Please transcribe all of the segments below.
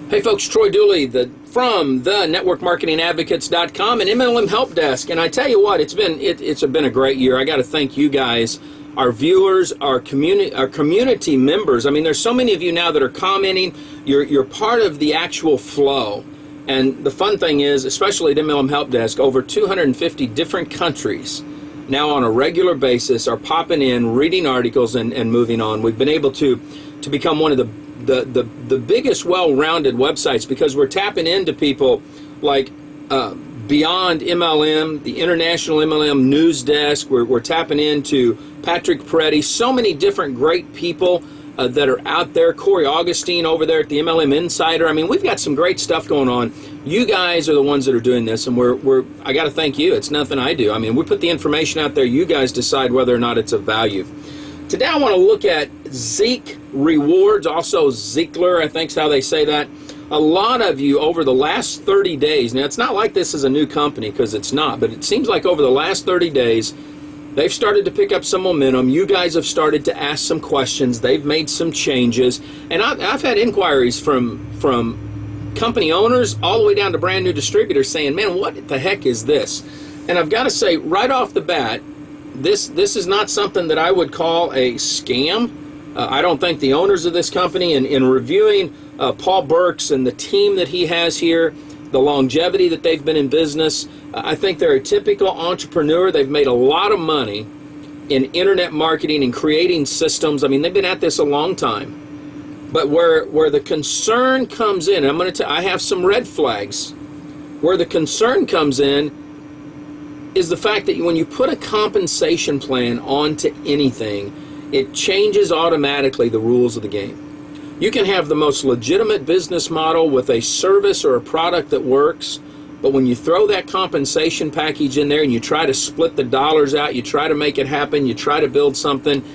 Hey folks, Troy Dooley from the networkmarketingadvocates.com and MLM Help Desk. And I tell you what, it's been a great year. I got to thank you guys, our viewers, our community members. I mean, there's so many of you now that are commenting. You're part of the actual flow. And the fun thing is, especially at MLM Help Desk, over 250 different countries now on a regular basis are popping in, reading articles, and moving on. We've been able to become one of the biggest well-rounded websites because we're tapping into people like Beyond MLM, the International MLM News Desk. We're tapping into Patrick Peretti, so many different great people that are out there. Corey Augustine over there at the MLM Insider. I mean, we've got some great stuff going on. You guys are the ones that are doing this, and I got to thank you. It's nothing I do. I mean, we put the information out there. You guys decide whether or not it's of value. Today I want to look at Zeek Rewards, also Zeekler, I think is how they say that. A lot of you over the last 30 days, now it's not like this is a new company because it's not, but it seems like over the last 30 days, they've started to pick up some momentum. You guys have started to ask some questions. They've made some changes. And I've had inquiries from company owners all the way down to brand new distributors saying, man, what the heck is this? And I've got to say right off the bat, this is not something that I would call a scam. I don't think the owners of this company, in reviewing Paul Burks and the team that he has here, the longevity that they've been in business, I think they're a typical entrepreneur. They've made a lot of money in internet marketing and creating systems. I mean, they've been at this a long time. But where the concern comes in, and I have some red flags. Where the concern comes in is the fact that when you put a compensation plan onto anything, it changes automatically the rules of the game. You can have the most legitimate business model with a service or a product that works, but when you throw that compensation package in there and you try to split the dollars out, you try to make it happen, you try to build something,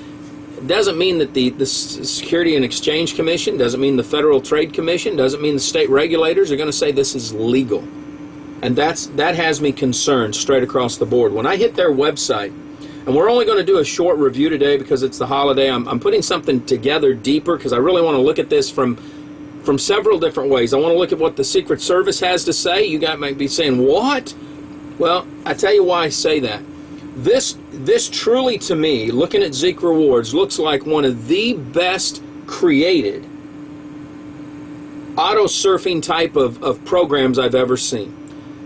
it doesn't mean that the Security and Exchange Commission, doesn't mean the Federal Trade Commission, doesn't mean the state regulators are going to say this is legal. And that has me concerned straight across the board. When I hit their website, and we're only going to do a short review today because it's the holiday, I'm putting something together deeper because I really want to look at this from several different ways. I want to look at what the Secret Service has to say. You guys might be saying, what? Well, I tell you why I say that. This truly, to me, looking at Zeek Rewards, looks like one of the best created auto surfing type of programs I've ever seen.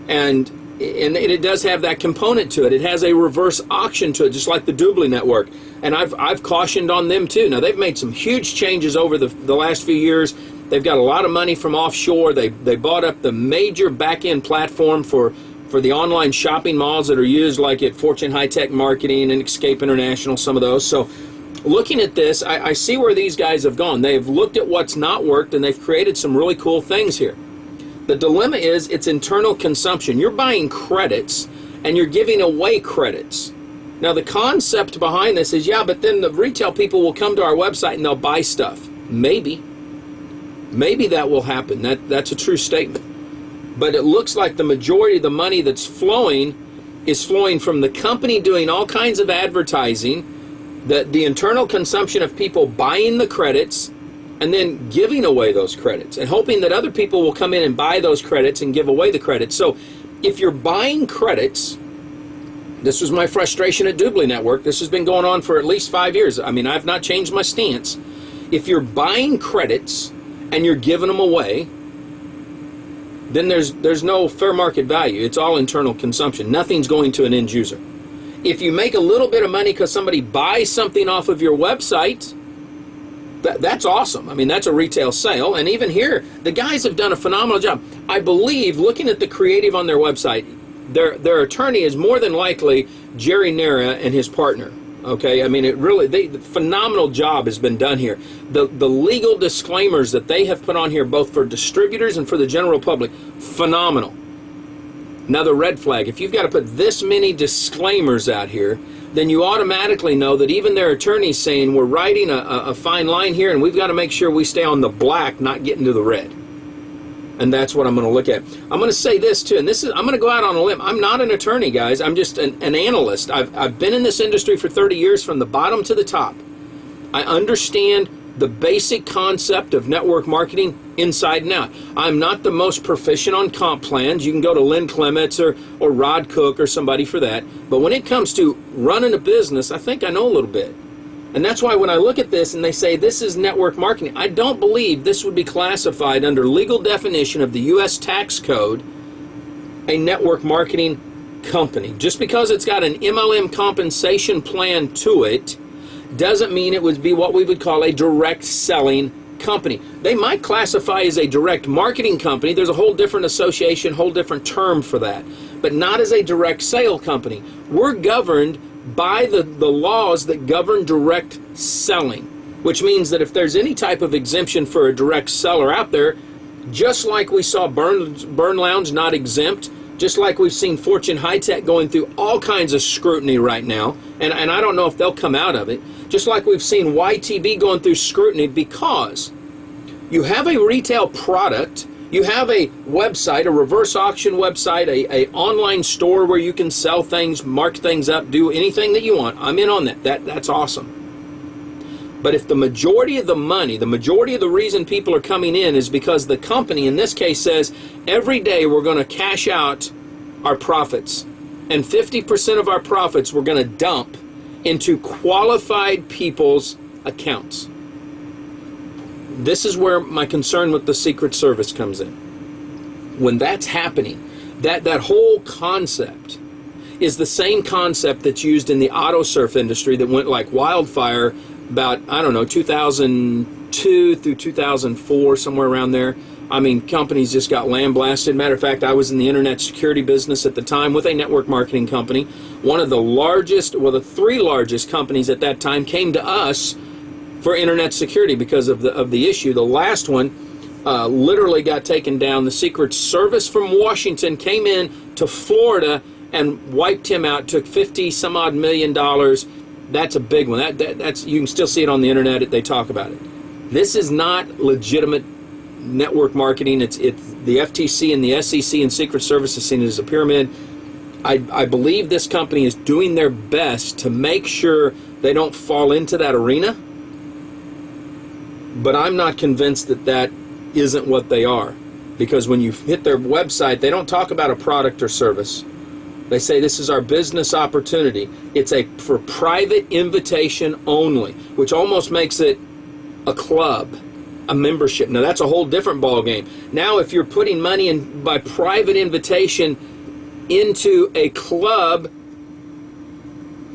And it does have that component to it. It has a reverse auction to it, just like the Doobly Network. And I've cautioned on them too. Now, they've made some huge changes over the last few years. They've got a lot of money from offshore. They bought up the major back-end platform for the online shopping malls that are used, like at Fortune High Tech Marketing and Escape International, some of those. So looking at this, I see where these guys have gone. They've looked at what's not worked, and they've created some really cool things here. The dilemma is it's internal consumption. You're buying credits and you're giving away credits. Now the concept behind this is, yeah, but then the retail people will come to our website and they'll buy stuff. Maybe that will happen. That's a true statement. But it looks like the majority of the money that's flowing is flowing from the company doing all kinds of advertising, the internal consumption of people buying the credits, and then giving away those credits and hoping that other people will come in and buy those credits and give away the credits. So if you're buying credits, this was my frustration at Doobly Network. This has been going on for at least 5 years. I mean, I've not changed my stance. If you're buying credits and you're giving them away, then there's no fair market value. It's all internal consumption. Nothing's going to an end user. If you make a little bit of money because somebody buys something off of your website, that's awesome. I mean, that's a retail sale. And even here, the guys have done a phenomenal job. I believe, looking at the creative on their website, their attorney is more than likely Jerry Nera and his partner. Okay, I mean, the phenomenal job has been done here. The legal disclaimers that they have put on here, both for distributors and for the general public, phenomenal. Another red flag. If you've got to put this many disclaimers out here, then you automatically know that even their attorney's saying we're writing a fine line here and we've got to make sure we stay on the black, not get into the red. And that's what I'm going to look at. I'm going to say this too, and I'm going to go out on a limb. I'm not an attorney, guys. I'm just an analyst. I've been in this industry for 30 years from the bottom to the top. I understand the basic concept of network marketing inside and out. I'm not the most proficient on comp plans. You can go to Lynn Clements or Rod Cook or somebody for that. But when it comes to running a business, I think I know a little bit. And that's why when I look at this and they say this is network marketing, I don't believe this would be classified under legal definition of the U.S. tax code a network marketing company. Just because it's got an MLM compensation plan to it doesn't mean it would be what we would call a direct selling company. They might classify as a direct marketing company. There's a whole different association, whole different term for that, but not as a direct sale company. We're governed by the laws that govern direct selling, which means that if there's any type of exemption for a direct seller out there, just like we saw Burn Lounge not exempt, just like we've seen Fortune High Tech going through all kinds of scrutiny right now, and I don't know if they'll come out of it, just like we've seen YTB going through scrutiny, because you have a retail product, you have a website, a reverse auction website, a online store where you can sell things, mark things up, do anything that you want. I'm in on that. That's awesome. But if the majority of the money, the majority of the reason people are coming in is because the company, in this case, says every day we're going to cash out our profits, and 50% of our profits we're going to dump into qualified people's accounts. This is where my concern with the Secret Service comes in. When that's happening, that whole concept is the same concept that's used in the auto surf industry that went like wildfire about, I don't know, 2002 through 2004, somewhere around there. I mean, companies just got lambasted. Matter of fact, I was in the internet security business at the time with a network marketing company. One of the largest, well, the three largest companies at that time came to us for internet security because of the issue. The last one literally got taken down. The Secret Service from Washington came in to Florida and wiped him out, took $50 some odd million. That's a big one. That's you can still see it on the internet. They talk about it. This is not legitimate network marketing. It's the FTC and the SEC and Secret Service is seen as a pyramid. I believe this company is doing their best to make sure they don't fall into that arena, but I'm not convinced that isn't what they are, because when you hit their website, they don't talk about a product or service. They say this is our business opportunity. It's for private invitation only, which almost makes it a club, a membership. Now that's a whole different ball game. Now if you're putting money in by private invitation into a club,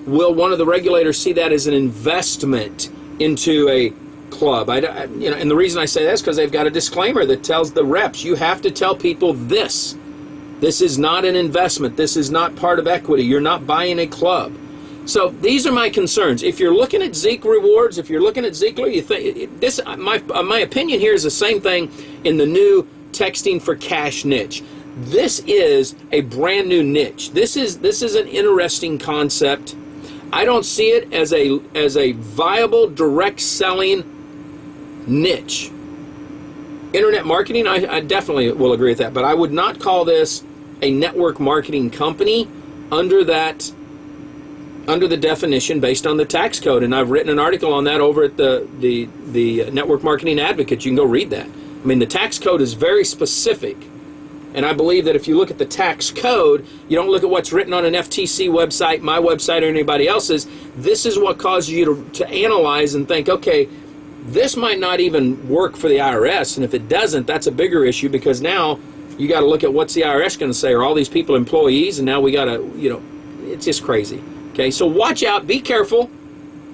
will one of the regulators see that as an investment into a club? And the reason I say that is because they've got a disclaimer that tells the reps, you have to tell people this. This is not an investment. This is not part of equity. You're not buying a club. So these are my concerns. If you're looking at Zeek Rewards, if you're looking at Zeekler, you think this. My opinion here is the same thing in the new texting for cash niche. This is a brand new niche. This is an interesting concept. I don't see it as a viable direct selling niche. Internet marketing, I definitely will agree with that, but I would not call this a network marketing company under the definition based on the tax code. And I've written an article on that over at the Network Marketing Advocate. You can go read that. I mean, the tax code is very specific. And I believe that if you look at the tax code, you don't look at what's written on an FTC website, my website, or anybody else's. This is what causes you to analyze and think, okay, this might not even work for the IRS. And if it doesn't, that's a bigger issue, because now you got to look at what's the IRS going to say. Are all these people employees? And now we got to, it's just crazy. Okay, so watch out. Be careful.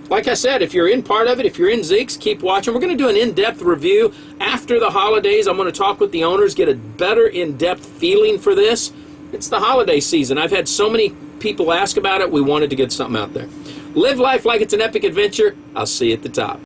Like I said, if you're in part of it, if you're in Zeeks, keep watching. We're going to do an in-depth review after the holidays. I'm going to talk with the owners, get a better in-depth feeling for this. It's the holiday season. I've had so many people ask about it. We wanted to get something out there. Live life like it's an epic adventure. I'll see you at the top.